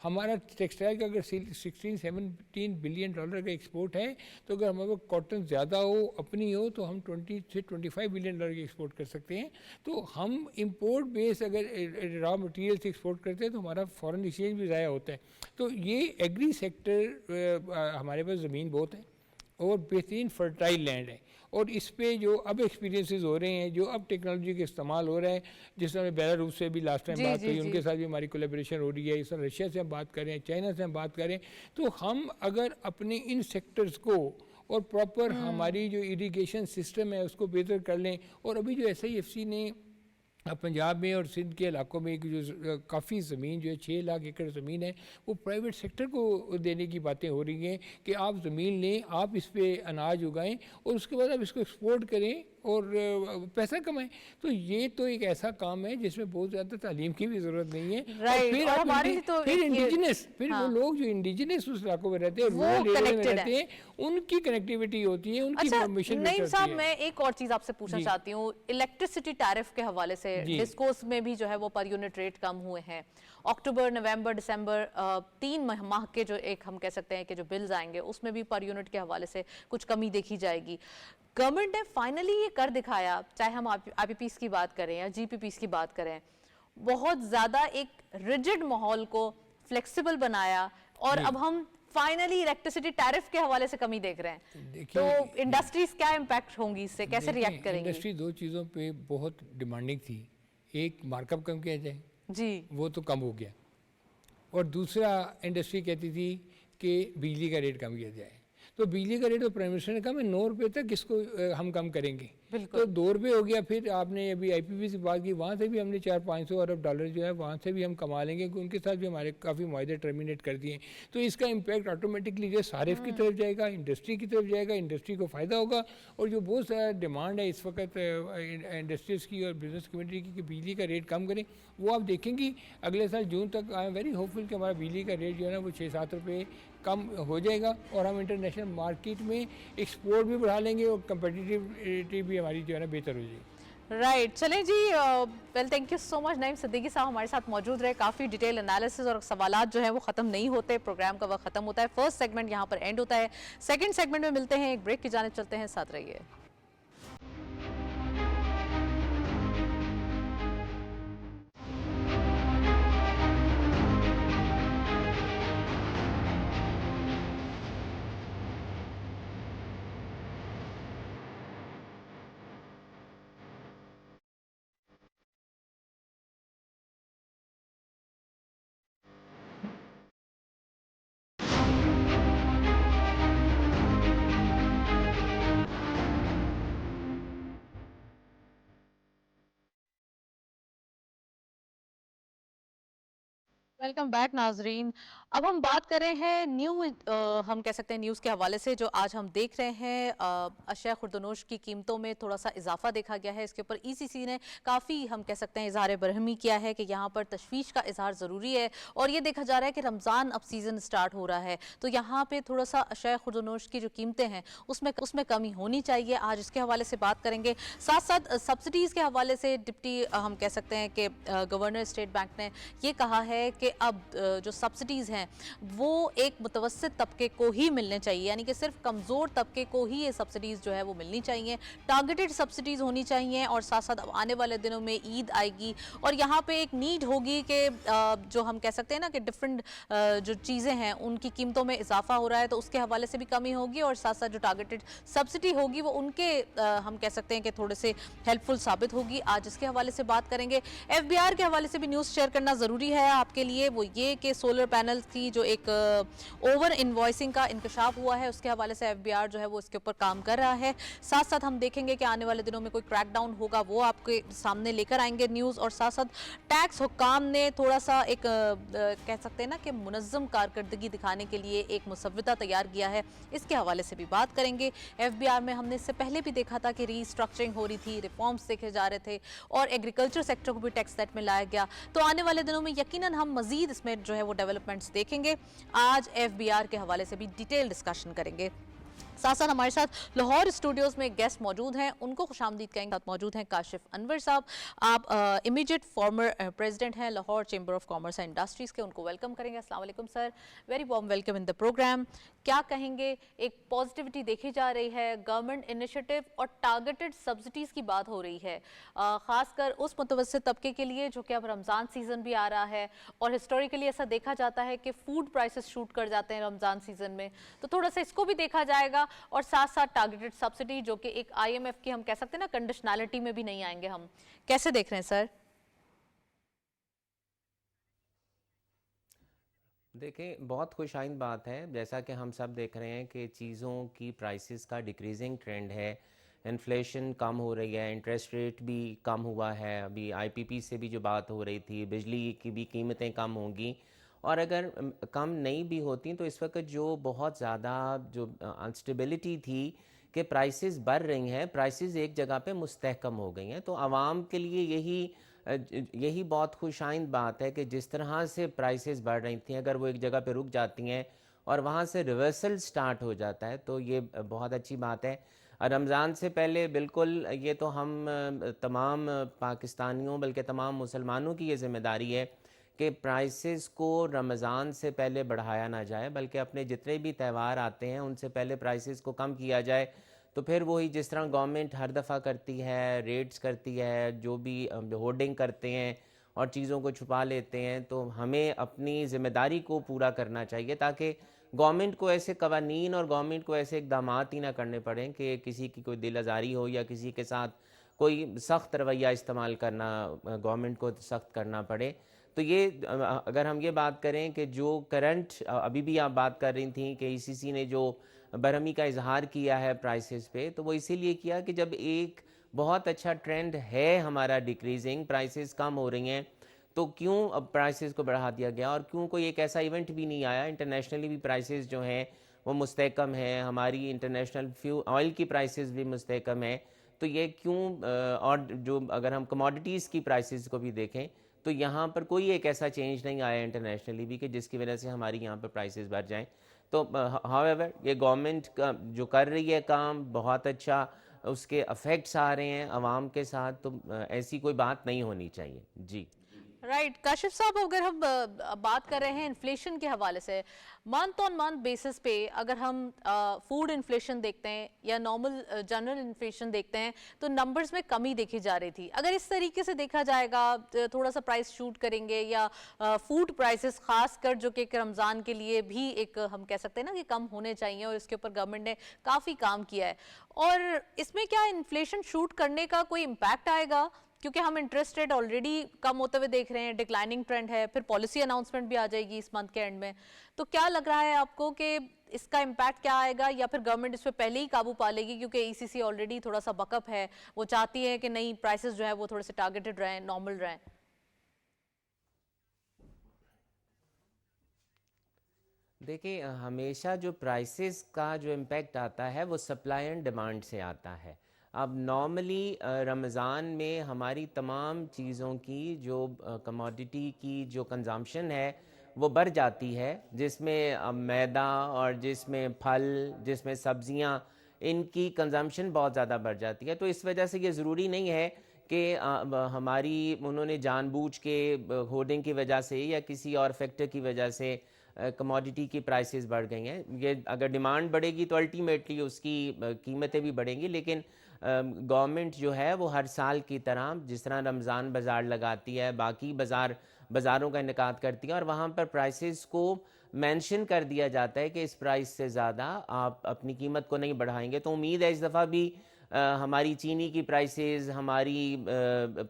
हमारा टेक्सटाइल का अगर 16-17 बिलियन डॉलर का एक्सपोर्ट है, तो अगर हमारे पास कॉटन ज़्यादा हो, अपनी हो, तो हम 20 से 25 बिलियन डॉलर की एक्सपोर्ट कर सकते हैं। तो हम इंपोर्ट बेस अगर रॉ मटेरियल से एक्सपोर्ट करते हैं तो हमारा फॉरेन एक्सचेंज भी ज़ाया होता है। तो ये एग्री सेक्टर, हमारे पास ज़मीन बहुत है और बेहतरीन फर्टाइल लैंड है। और इस पे जो अब एक्सपीरियंसेस हो रहे हैं, जो अब टेक्नोलॉजी का इस्तेमाल हो रहा है, जिस तरह बेलारूस से भी लास्ट टाइम जी, बात जी, हुई, जी। उनके साथ भी हमारी कोलेबोरेशन हो रही है। इस तरह रशिया से हम बात करें, चाइना से हम बात करें, तो हम अगर अपने इन सेक्टर्स को और प्रॉपर हमारी जो इरिगेशन सिस्टम है उसको बेहतर कर लें। और अभी जो SIFC ने पंजाब में और सिंध के इलाकों में जो काफ़ी ज़मीन जो है 6 लाख एकड़ ज़मीन है, वो प्राइवेट सेक्टर को देने की बातें हो रही हैं कि आप ज़मीन लें, आप इस पे अनाज उगाएं और उसके बाद आप इसको एक्सपोर्ट करें और पैसा कमाएं। तो ये तो एक ऐसा काम है जिसमें बहुत ज़्यादा तालीम की भी ज़रूरत नहीं है। Right, फिर और आप हमारी तो फिर एक ये- इंडिजिनस, फिर हाँ। वो लोग जो इंडिजिनस उस इलाकों में रहते हैं, वो रूरल एरिया में connected रहते हैं, उनकी कनेक्टिविटी होती है, उनकी अच्छा परमिशन नईम साहब, मैं एक और चीज आपसे पूछना जी। चाहती हूँ। इलेक्ट्रिसिटी टैरिफ के हवाले से जी। डिस्कोर्स में भी जो है वो पर यूनिट रेट कम हुए हैं। अक्टूबर, नवंबर, दिसंबर 3 माह के जो एक हम कह सकते हैं कि जो बिल्स आएंगे उसमें भी पर यूनिट के हवाले से कुछ कमी देखी जाएगी। गवर्नमेंट ने फाइनली ये कर दिखाया, चाहे हम IPPs की बात करें या GPPs की बात करें, बहुत ज्यादा एक रिजिड माहौल को फ्लेक्सिबल बनाया और अब हम फाइनली इलेक्ट्रिसिटी टैरिफ के हवाले से कमी देख रहे हैं। देखिए, तो इंडस्ट्रीज क्या इम्पैक्ट होंगी इससे, कैसे देखिए, रिएक्ट करेंगी? इंडस्ट्री दो चीज़ों पे बहुत डिमांडिंग थी। एक मार्कअप कम किया जाए, जी। वो तो कम हो गया। और दूसरा इंडस्ट्री कहती थी कि बिजली का रेट कम किया जाए। तो बिजली का रेट तो प्राइम मिनिस्टर ने कहा मैं 9 रुपये तक इसको हम कम करेंगे। बिल्कुल। तो 2 रुपये हो गया। फिर आपने अभी IPP से बात की, वहाँ से भी हमने 400-500 अरब डॉलर जो है वहाँ से भी हम कमा लेंगे, क्योंकि उनके साथ भी हमारे काफ़ी मुआहदे टर्मिनेट कर दिए। तो इसका इम्पैक्ट ऑटोमेटिकली जो सारिफ की तरफ जाएगा, इंडस्ट्री की तरफ जाएगा, इंडस्ट्री को फ़ायदा होगा। और जो बहुत सारा डिमांड है इस वक्त इंडस्ट्रीज़ की और बिजनेस कम्युनिटी की कि बिजली का रेट कम करें, वो आप देखेंगी अगले साल जून तक आई एम वेरी होपफुल कि हमारा बिजली का रेट जो है ना वो 6-7 रुपये कम हो जाएगा और हम इंटरनेशनल मार्केट में एक्सपोर्ट भी बढ़ा लेंगे और कंपटीटिविटी भी हमारी जो है ना बेहतर हो जाएगी। राइट चलें जी। Well thank you so much. Naeem Siddiqui Sahab हमारे साथ मौजूद रहे, काफ़ी डिटेल एनालिसिस और सवालात जो है वो ख़त्म नहीं होते, प्रोग्राम का वक्त ख़त्म होता है। फर्स्ट सेगमेंट यहाँ पर एंड होता है, सेकंड सेगमेंट में मिलते हैं, एक ब्रेक की जानिब चलते हैं, साथ रहिए। वेलकम बैक नाजरीन। अब हम बात कर रहे हैं हम कह सकते हैं न्यूज़ के हवाले से जो आज हम देख रहे हैं, अशया खुर्दनोश की कीमतों में थोड़ा सा इजाफा देखा गया है। इसके ऊपर ECC ने काफ़ी हम कह सकते हैं इजहार बरहमी किया है कि यहाँ पर तशवीश का इजहार ज़रूरी है। और ये देखा जा रहा है कि रमज़ान अब सीज़न स्टार्ट हो रहा है, तो यहाँ पर थोड़ा सा अशया खुर्दनोश की जो कीमतें हैं उसमें कमी होनी चाहिए। आज इसके हवाले से बात करेंगे। साथ साथ सब्सिडीज़ के हवाले से डिप्टी हम कह सकते हैं कि गवर्नर स्टेट बैंक ने ये कहा है कि अब जो सब्सिडीज़ हैं वो एक मुतवस्सित तबके को ही मिलने चाहिए, यानी कि सिर्फ कमज़ोर तबके को ही ये सब्सिडीज़ जो है वो मिलनी चाहिए, टारगेटेड सब्सिडीज़ होनी चाहिए। और साथ साथ अब आने वाले दिनों में ईद आएगी और यहाँ पे एक नीड होगी कि जो हम कह सकते हैं ना कि डिफरेंट जो चीज़ें हैं उनकी कीमतों में इजाफा हो रहा है, तो उसके हवाले से भी कमी होगी। और साथ साथ जो टारगेटेड सब्सिडी होगी वो उनके हम कह सकते हैं कि थोड़े से हेल्पफुल साबित होगी। आज इसके हवाले से बात करेंगे। FBR के हवाले से भी न्यूज़ शेयर करना ज़रूरी है आपके लिए, वो ये कि सोलर पैनल की जो एक ओवर इन्वॉइसिंग का इंकशाफ हुआ है, उसके हवाले से FBR जो है वो इसके ऊपर काम कर रहा है। साथ साथ हम देखेंगे कि आने वाले दिनों में कोई क्रैकडाउन होगा, वो आपके सामने लेकर आएंगे न्यूज़। और साथ साथ टैक्स हुक्काम ने थोड़ा सा एक कह सकते हैं ना कि मुनज़्ज़म कारकर्दगी दिखाने के लिए एक मुसव्वदा तैयार किया है, इसके हवाले से भी बात करेंगे। FBR में हमने इससे पहले भी देखा था कि रीस्ट्रक्चरिंग हो रही थी, रिफॉर्म्स देखे जा रहे थे और एग्रीकल्चर सेक्टर को भी टैक्स सेट में लाया गया। तो आने वाले दिनों में यकीनन हम मजीद इसमें जो है वो डेवलपमेंट्स देखेंगे। आज FBR के हवाले से भी डिटेल डिस्कशन करेंगे। साथ साथ हमारे साथ लाहौर स्टूडियोज़ में गेस्ट मौजूद हैं, उनको खुशामदीद कहेंगे। साथ मौजूद हैं काशिफ अनवर साहब, आप इमीडिएट फॉर्मर प्रेसिडेंट हैं Lahore chamber of commerce and industries के, उनको वेलकम करेंगे। अस्सलाम वालेकुम sir, very warm welcome in the program. क्या कहेंगे, एक पॉजिटिविटी देखी जा रही है, गवर्नमेंट इनिशिएटिव और टारगेटेड सब्सिडीज़ की बात हो रही है, ख़ासकर उस मुतवस्सित तबके के लिए जो कि अब रमज़ान सीज़न भी आ रहा है और हिस्टोरिकली ऐसा देखा जाता है कि फूड प्राइसेस शूट कर जाते हैं रमज़ान सीज़न में, तो थोड़ा सा इसको भी देखा जाएगा। और साथ साथ टारगेटेड सब्सिडी जो कि एक IMF की हम कह सकते हैं ना कंडीशनैलिटी में भी नहीं आएंगे, हम कैसे देख रहे हैं सर? देखें, बहुत खुशाइंद बात है, जैसा कि हम सब देख रहे हैं कि चीज़ों की प्राइसेस का डिक्रीजिंग ट्रेंड है, इन्फ्लेशन कम हो रही है, इंटरेस्ट रेट भी कम हुआ है। अभी IPP से भी जो बात हो रही थी, बिजली की भी कीमतें कम होंगी, और अगर कम नहीं भी होती तो इस वक्त जो बहुत ज़्यादा जो अनस्टेबिलिटी थी कि प्राइसेस बढ़ रही हैं, प्राइसेस एक जगह पे मुस्तहकम हो गई हैं, तो आवाम के लिए यही बहुत खुशाइंद बात है कि जिस तरह से प्राइसेस बढ़ रही थी, अगर वो एक जगह पे रुक जाती हैं और वहाँ से रिवर्सल स्टार्ट हो जाता है तो ये बहुत अच्छी बात है। रमज़ान से पहले बिल्कुल ये तो हम तमाम पाकिस्तानियों बल्कि तमाम मुसलमानों की ये ज़िम्मेदारी है कि प्राइसेस को रमज़ान से पहले बढ़ाया ना जाए, बल्कि अपने जितने भी त्यौहार आते हैं उनसे पहले प्राइसेस को कम किया जाए। तो फिर वही जिस तरह गवर्नमेंट हर दफ़ा करती है, रेट्स करती है, जो भी होर्डिंग करते हैं और चीज़ों को छुपा लेते हैं, तो हमें अपनी ज़िम्मेदारी को पूरा करना चाहिए ताकि गवर्नमेंट को ऐसे कवानीन और गवर्नमेंट को ऐसे इकदाम ही ना करने पड़ें कि किसी की कोई दिल आज़ारी हो या किसी के साथ कोई सख्त रवैया इस्तेमाल करना, गवर्नमेंट को सख्त करना पड़े। तो ये अगर हम ये बात करें कि जो करंट अभी भी आप बात कर रही थी कि ECC ने जो बरहमी का इजहार किया है प्राइसेस पे, तो वो इसीलिए किया कि जब एक बहुत अच्छा ट्रेंड है हमारा डिक्रीजिंग, प्राइसेस कम हो रही हैं, तो क्यों अब प्राइसेस को बढ़ा दिया गया, और क्यों कोई एक ऐसा इवेंट भी नहीं आया, इंटरनेशनली भी प्राइसेस जो हैं वो मुस्तहकम है, हमारी इंटरनेशनल फ्यूल ऑयल की प्राइसेस भी मुस्तहकम है, तो ये क्यों और जो अगर हम कमोडिटीज़ की प्राइसेस को भी देखें तो यहाँ पर कोई एक ऐसा चेंज नहीं आया इंटरनेशनली भी कि जिसकी वजह से हमारी यहाँ पर प्राइसेस बढ़ जाएं। तो हाउएवर ये गवर्नमेंट का जो कर रही है काम बहुत अच्छा, उसके अफेक्ट्स आ रहे हैं आवाम के साथ, तो ऐसी कोई बात नहीं होनी चाहिए। जी राइट काशिफ साहब, अगर हम बात कर रहे हैं इन्फ्लेशन के हवाले से, मंथ ऑन मंथ बेसिस पे अगर हम फूड इन्फ्लेशन देखते हैं या नॉर्मल जनरल इन्फ्लेशन देखते हैं तो नंबर्स में कमी देखी जा रही थी। अगर इस तरीके से देखा जाएगा, थोड़ा सा प्राइस शूट करेंगे या फूड प्राइसेस खासकर जो कि रमज़ान के लिए भी एक हम कह सकते हैं ना कि कम होने चाहिए, और इसके ऊपर गवर्नमेंट ने काफ़ी काम किया है, और इसमें क्या इन्फ्लेशन शूट करने का कोई इम्पैक्ट आएगा? क्योंकि हम इंटरेस्ट रेट ऑलरेडी कम होते हुए देख रहे हैं, डिक्लाइनिंग ट्रेंड है, फिर पॉलिसी अनाउंसमेंट भी आ जाएगी इस मंथ के एंड में, तो क्या लग रहा है आपको कि इसका इम्पैक्ट क्या आएगा, या फिर गवर्नमेंट इस पर पहले ही काबू पा लेगी क्योंकि ईसीसी ऑलरेडी थोड़ा सा बकअप है, वो चाहती है कि नहीं प्राइसेस जो है वो थोड़े से टारगेटेड रहें, नॉर्मल रहें? देखिए, हमेशा जो प्राइसेस का जो इम्पेक्ट आता है वो सप्लाई एंड डिमांड से आता है। अब नॉर्मली रमज़ान में हमारी तमाम चीज़ों की जो कमोडिटी की जो कंजम्पशन है वो बढ़ जाती है, जिसमें मैदा और जिसमें फल, जिसमें सब्जियां, इनकी कंजम्पशन बहुत ज़्यादा बढ़ जाती है। तो इस वजह से ये ज़रूरी नहीं है कि हमारी उन्होंने जानबूझ के होर्डिंग की वजह से या किसी और फैक्टर की वजह से कमोडिटी की प्राइसेस बढ़ गई हैं। ये अगर डिमांड बढ़ेगी तो अल्टीमेटली उसकी कीमतें भी बढ़ेंगी, लेकिन गवर्नमेंट जो है वो हर साल की तरह जिस तरह रमज़ान बाज़ार लगाती है, बाकी बाज़ारों का इनेकाद करती है, और वहाँ पर प्राइसेस को मेंशन कर दिया जाता है कि इस प्राइस से ज़्यादा आप अपनी कीमत को नहीं बढ़ाएंगे। तो उम्मीद है इस दफ़ा भी हमारी चीनी की प्राइसेस, हमारी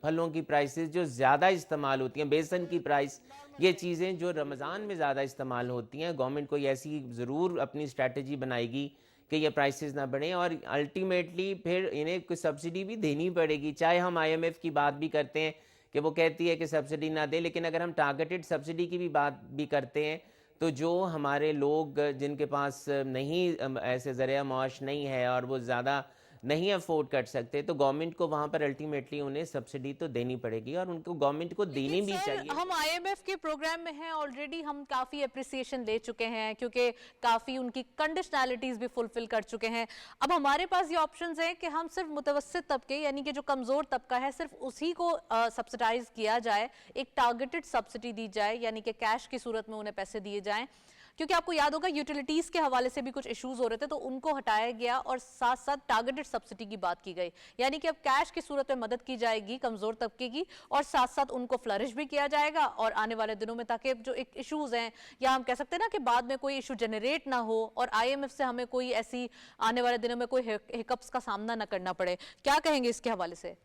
फलों की प्राइसेस जो ज़्यादा इस्तेमाल होती हैं, बेसन की प्राइस, ये चीज़ें जो रमज़ान में ज़्यादा इस्तेमाल होती हैं, गवर्नमेंट कोई ऐसी ज़रूर अपनी स्ट्रैटेजी बनाएगी कि ये प्राइसेस ना बढ़ें, और अल्टीमेटली फिर इन्हें कुछ सब्सिडी भी देनी पड़ेगी। चाहे हम IMF की बात भी करते हैं कि वो कहती है कि सब्सिडी ना दे, लेकिन अगर हम टारगेटेड सब्सिडी की भी बात भी करते हैं तो जो हमारे लोग जिनके पास नहीं ऐसे ज़रिया माश नहीं है और वो ज़्यादा नहीं अफोर्ड कर सकते, तो गवर्नमेंट को वहाँ पर अल्टीमेटली उन्हें सब्सिडी तो देनी पड़ेगी, और उनको गवर्नमेंट को देनी भी चाहिए। हम IMF के प्रोग्राम में हैं ऑलरेडी, हम काफी अप्रिसिएशन ले चुके हैं क्योंकि काफी उनकी कंडीशनैलिटीज भी फुलफिल कर चुके हैं। अब हमारे पास ये ऑप्शंस हैं कि हम सिर्फ मुतवस्सित तबके यानी कि जो कमजोर तबका है सिर्फ उसी को सब्सिडाइज किया जाए, एक टारगेटेड सब्सिडी दी जाए, यानी कि कैश की सूरत में उन्हें पैसे दिए जाएं, क्योंकि आपको याद होगा यूटिलिटीज के हवाले से भी कुछ इश्यूज हो रहे थे तो उनको हटाया गया और साथ साथ टारगेटेड सब्सिडी की बात की गई, यानी कि अब कैश की सूरत में मदद की जाएगी कमजोर तबके की और साथ साथ उनको फ्लरिश भी किया जाएगा और आने वाले दिनों में, ताकि जो एक इश्यूज हैं या हम कह सकते हैं ना कि बाद में कोई इशू जनरेट ना हो और IMF से हमें कोई ऐसी आने वाले दिनों में कोई हिकअप्स का सामना ना करना पड़े। क्या कहेंगे इसके हवाले से?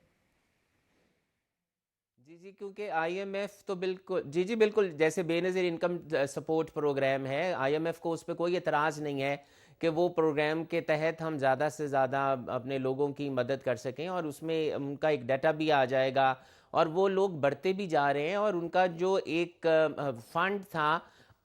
जी, क्योंकि IMF तो बिल्कुल जी बिल्कुल, जैसे बेनज़ीर इनकम सपोर्ट प्रोग्राम है, IMF को उस पर कोई एतराज़ नहीं है कि वो प्रोग्राम के तहत हम ज़्यादा से ज़्यादा अपने लोगों की मदद कर सकें, और उसमें उनका एक डाटा भी आ जाएगा और वो लोग बढ़ते भी जा रहे हैं, और उनका जो एक फंड था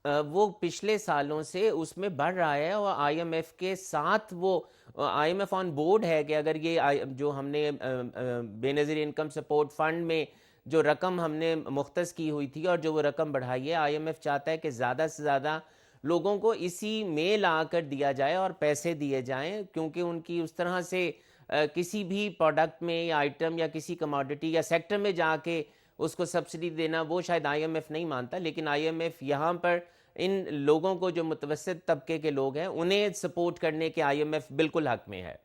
वो पिछले सालों से उसमें बढ़ रहा है, और IMF के साथ वो IMF ऑन बोर्ड है कि अगर ये जो हमने बेनज़ीर इनकम सपोर्ट फंड में जो रकम हमने मुख्तस की हुई थी और जो वो रकम बढ़ाई है, IMF चाहता है कि ज़्यादा से ज़्यादा लोगों को इसी में ला कर दिया जाए और पैसे दिए जाएं, क्योंकि उनकी उस तरह से किसी भी प्रोडक्ट में या आइटम या किसी कमोडिटी या सेक्टर में जाके उसको सब्सिडी देना वो शायद IMF नहीं मानता, लेकिन IMF यहाँ पर इन लोगों को जो मुतवस्सित तबके के लोग हैं उन्हें सपोर्ट करने के IMF बिल्कुल हक में है।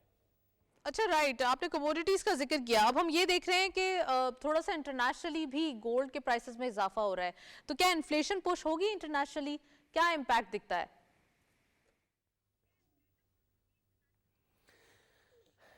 अच्छा राइट, आपने कमोडिटीज का जिक्र किया। अब हम ये देख रहे हैं कि थोड़ा सा इंटरनेशनली भी गोल्ड के प्राइसेस में इजाफा हो रहा है, तो क्या इन्फ्लेशन पुश होगी इंटरनेशनली? क्या इम्पैक्ट दिखता है?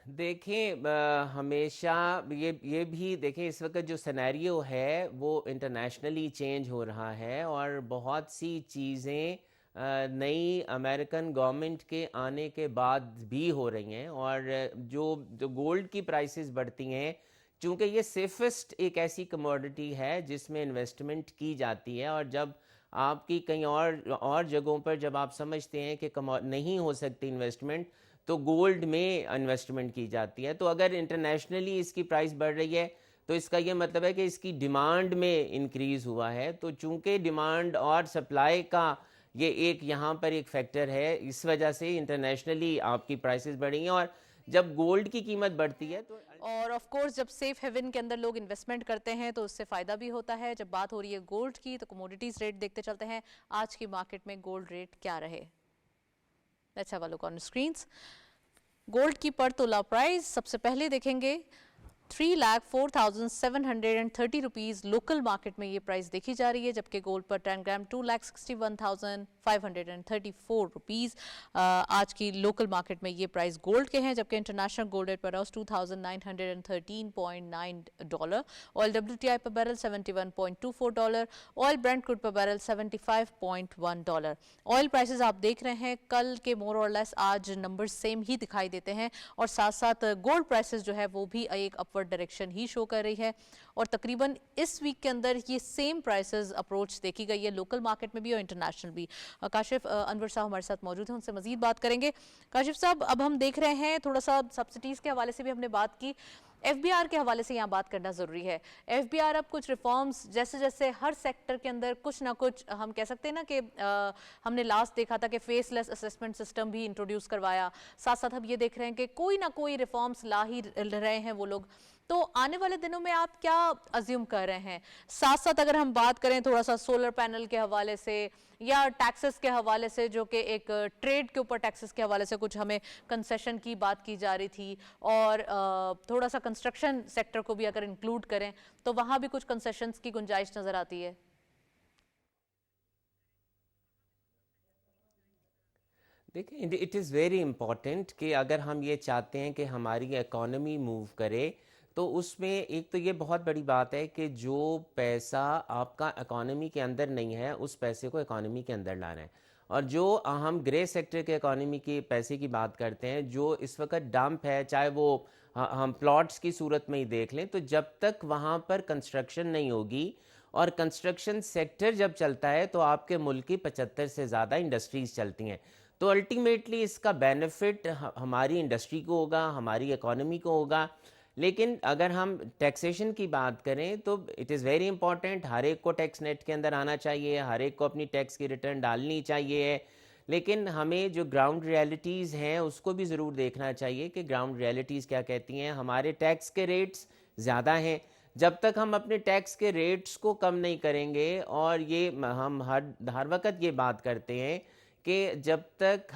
देखें, हमेशा ये भी देखें, इस वक्त जो सिनेरियो है वो इंटरनेशनली चेंज हो रहा है और बहुत सी चीज़ें नई अमेरिकन गवर्नमेंट के आने के बाद भी हो रही हैं। और जो जो गोल्ड की प्राइसेस बढ़ती हैं, चूँकि ये सेफेस्ट एक ऐसी कमोडिटी है जिसमें इन्वेस्टमेंट की जाती है, और जब आपकी कहीं और जगहों पर जब आप समझते हैं कि नहीं हो सकती इन्वेस्टमेंट, तो गोल्ड में इन्वेस्टमेंट की जाती है। तो अगर इंटरनेशनली इसकी प्राइस बढ़ रही है, तो इसका ये मतलब है कि इसकी डिमांड में इंक्रीज़ हुआ है। तो चूंकि डिमांड और सप्लाई का ये एक यहाँ पर एक फैक्टर है, इस वजह से इंटरनेशनली आपकी प्राइसेस बढ़ी हैं। और जब गोल्ड की कीमत बढ़ती है तो और ऑफ कोर्स जब सेफ हेवन के अंदर लोग इन्वेस्टमेंट करते हैं तो उससे फ़ायदा भी होता है। जब बात हो रही है गोल्ड की तो कमोडिटीज़ रेट देखते चलते हैं आज की मार्केट में गोल्ड रेट क्या रहे। Let's have a look on screens. Gold की पर तोला प्राइस सबसे पहले देखेंगे 3,04,730 रुपीज़ लोकल मार्केट में ये प्राइस देखी जा रही है, जबकि गोल्ड पर 10 ग्राम 2,61,534 रुपीज़ आज की लोकल मार्केट में ये प्राइस गोल्ड के हैं, जबकि इंटरनेशनल गोल्ड रेट पर 2,913.9 डॉलर, ऑयल WTI पर बैरल $71.24, ऑयल ब्रेंट क्रूड पर बैरल $75.1 डॉलर। ऑयल प्राइसेस आप देख रहे हैं कल के मोर और लेस आज नंबर सेम ही दिखाई देते हैं, और साथ साथ गोल्ड प्राइसेस जो है वो भी एक अपवर्ड डायरेक्शन ही शो कर रही है, और तकरीबन इस वीक के अंदर ये सेम प्राइसेस अप्रोच देखी गई है लोकल मार्केट में भी और इंटरनेशनल भी। काशिफ अनवर साहब हमारे साथ मौजूद हैं, उनसे मजीद बात करेंगे। काशिफ साहब, अब हम देख रहे हैं थोड़ा सा सब्सिडीज के हवाले से भी हमने बात की, FBR के हवाले से यहाँ बात करना ज़रूरी है। FBR अब कुछ रिफॉर्म्स जैसे जैसे हर सेक्टर के अंदर कुछ ना कुछ, हम कह सकते हैं ना कि हमने लास्ट देखा था कि फेसलेस असेसमेंट सिस्टम भी इंट्रोड्यूस करवाया, साथ साथ अब ये देख रहे हैं कि कोई ना कोई रिफॉर्म्स ला ही रहे हैं वो लोग। तो आने वाले दिनों में आप क्या अज्यूम कर रहे हैं? साथ साथ अगर हम बात करें थोड़ा सा सोलर पैनल के हवाले से या टैक्सेस के हवाले से, जो कि एक ट्रेड के ऊपर टैक्सेस के हवाले से कुछ हमें कंसेशन की बात की जा रही थी, और थोड़ा सा कंस्ट्रक्शन सेक्टर को भी अगर इंक्लूड करें तो वहाँ भी कुछ कंसेशंस की गुंजाइश नज़र आती है। देखिए, इट इज़ वेरी इम्पॉर्टेंट कि अगर हम ये चाहते हैं कि हमारी इकोनॉमी मूव करे, तो उसमें एक तो ये बहुत बड़ी बात है कि जो पैसा आपका इकोनॉमी के अंदर नहीं है, उस पैसे को इकोनॉमी के अंदर लाना है। और जो हम ग्रे सेक्टर के इकोनॉमी की पैसे की बात करते हैं, जो इस वक्त डंप है, चाहे वो हम प्लॉट्स की सूरत में ही देख लें, तो जब तक वहाँ पर कंस्ट्रक्शन नहीं होगी, और कंस्ट्रक्शन सेक्टर जब चलता है तो आपके मुल्क की 75 से ज़्यादा इंडस्ट्रीज़ चलती हैं। तो अल्टीमेटली इसका बेनिफिट हमारी इंडस्ट्री को होगा, हमारी इकोनॉमी को होगा। लेकिन अगर हम टैक्सेशन की बात करें तो इट इज़ वेरी इंपॉर्टेंट, हर एक को टैक्स नेट के अंदर आना चाहिए, हर एक को अपनी टैक्स की रिटर्न डालनी चाहिए। लेकिन हमें जो ग्राउंड रियलिटीज़ हैं उसको भी ज़रूर देखना चाहिए कि ग्राउंड रियलिटीज़ क्या कहती हैं। हमारे टैक्स के रेट्स ज़्यादा हैं, जब तक हम अपने टैक्स के रेट्स को कम नहीं करेंगे, और ये हम हर वक्त ये बात करते हैं कि जब तक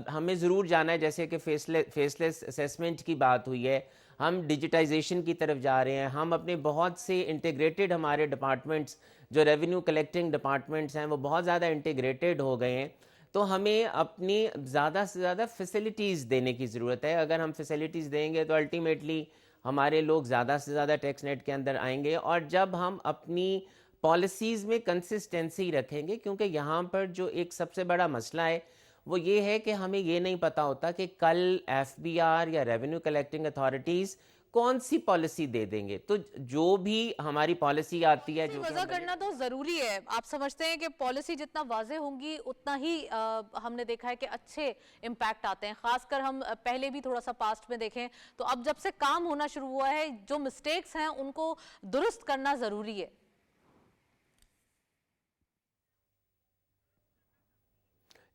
हमें ज़रूर जाना है, जैसे कि फेसलेस असेसमेंट की बात हुई है, हम डिजिटाइजेशन की तरफ जा रहे हैं, हम अपने बहुत से इंटीग्रेटेड हमारे डिपार्टमेंट्स, जो रेवेन्यू कलेक्टिंग डिपार्टमेंट्स हैं, वो बहुत ज़्यादा इंटीग्रेटेड हो गए हैं। तो हमें अपनी ज़्यादा से ज़्यादा फैसिलिटीज़ देने की ज़रूरत है। अगर हम फैसिलिटीज़ देंगे तो अल्टीमेटली हमारे लोग ज़्यादा से ज़्यादा टैक्स नेट के अंदर आएंगे। और जब हम अपनी पॉलिसीज़ में कंसिस्टेंसी रखेंगे, क्योंकि यहाँ पर जो एक सबसे बड़ा मसला है वो ये है कि हमें ये नहीं पता होता कि कल FBR या रेवेन्यू कलेक्टिंग अथॉरिटीज़ कौन सी पॉलिसी दे देंगे। तो जो भी हमारी पॉलिसी आती है, जो वजह करना तो जरूरी है। आप समझते हैं कि पॉलिसी जितना वाजे होंगी उतना ही हमने देखा है कि अच्छे इम्पैक्ट आते हैं। खासकर हम पहले भी थोड़ा सा पास्ट में देखें तो अब जब से काम होना शुरू हुआ है, जो मिस्टेक्स हैं उनको दुरुस्त करना जरूरी है।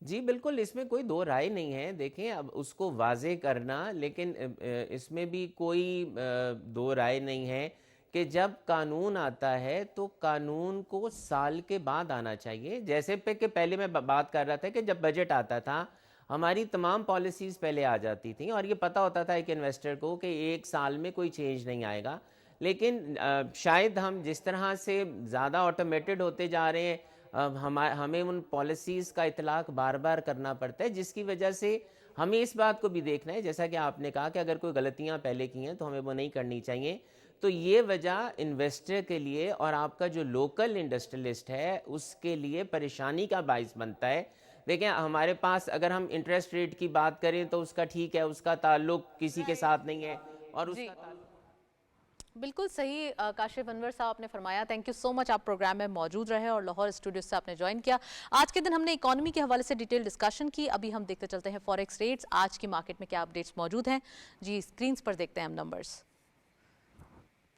जी बिल्कुल, इसमें कोई दो राय नहीं है। देखें, अब उसको वाज़े करना, लेकिन इसमें भी कोई दो राय नहीं है कि जब कानून आता है तो कानून को साल के बाद आना चाहिए। जैसे पे कि पहले मैं बात कर रहा था कि जब बजट आता था, हमारी तमाम पॉलिसीज़ पहले आ जाती थी और ये पता होता था एक इन्वेस्टर को कि एक साल में कोई चेंज नहीं आएगा। लेकिन शायद हम जिस तरह से ज़्यादा ऑटोमेटेड होते जा रहे हैं, हमें उन पॉलिसीज़ का इतलाक़ बार बार करना पड़ता है, जिसकी वजह से हमें इस बात को भी देखना है, जैसा कि आपने कहा कि अगर कोई गलतियां पहले की हैं तो हमें वो नहीं करनी चाहिए। तो ये वजह इन्वेस्टर के लिए और आपका जो लोकल इंडस्ट्रियलिस्ट है उसके लिए परेशानी का बाइस बनता है, देखिए हमारे पास अगर हम इंटरेस्ट रेट की बात करें तो उसका ठीक है, उसका ताल्लुक किसी के साथ नहीं है, और जी। उसका ताल्लुक बिल्कुल सही काशिफ अनवर साहब आपने फरमाया। थैंक यू सो मच, आप प्रोग्राम में मौजूद रहे और लाहौर स्टूडियो से आपने ज्वाइन किया। आज के दिन हमने इकोनॉमी के हवाले से डिटेल डिस्कशन की। अभी हम देखते चलते हैं फॉरेक्स रेट्स, आज की मार्केट में क्या अपडेट्स मौजूद हैं। जी स्क्रीन पर देखते हैं हम नंबर्स।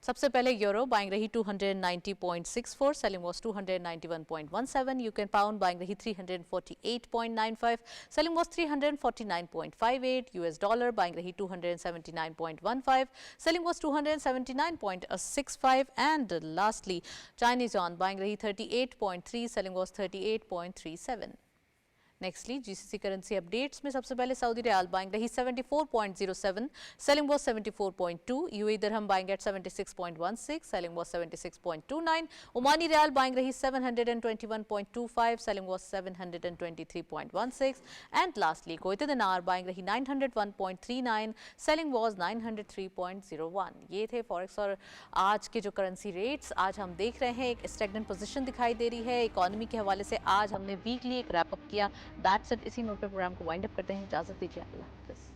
सबसे पहले यूरो बाइंग रही 290.64, selling was 291.17। UK pound buying रही 348.95, selling was 349.58। US dollar buying रही 279.15, selling was 279.65। And lastly Chinese yuan buying रही 38.3, selling was 38.37। Nextly GCC currency updates में सबसे पहले सऊदी रियाल बाइंग रही 74.07, selling was 74.2। UAE dirham buying at 76.16, selling was 76.29। Omani riyal buying रही 721.25, selling was 723.16। And lastly Kuwaiti dinar buying रही 901.39, सेलिंग वाज 903.01। ये थे फॉरेक्स और आज के जो करेंसी रेट्स। आज हम देख रहे हैं एक स्टैग्नेंट पोजीशन दिखाई दे रही है। इकोनॉमी के हवाले से आज हमने वीकली एक रैप अप किया। That's it. इसी नोट पे प्रोग्राम को वाइंड अप करते हैं। इजाजत दीजिए, अल्लाह हाफिज़।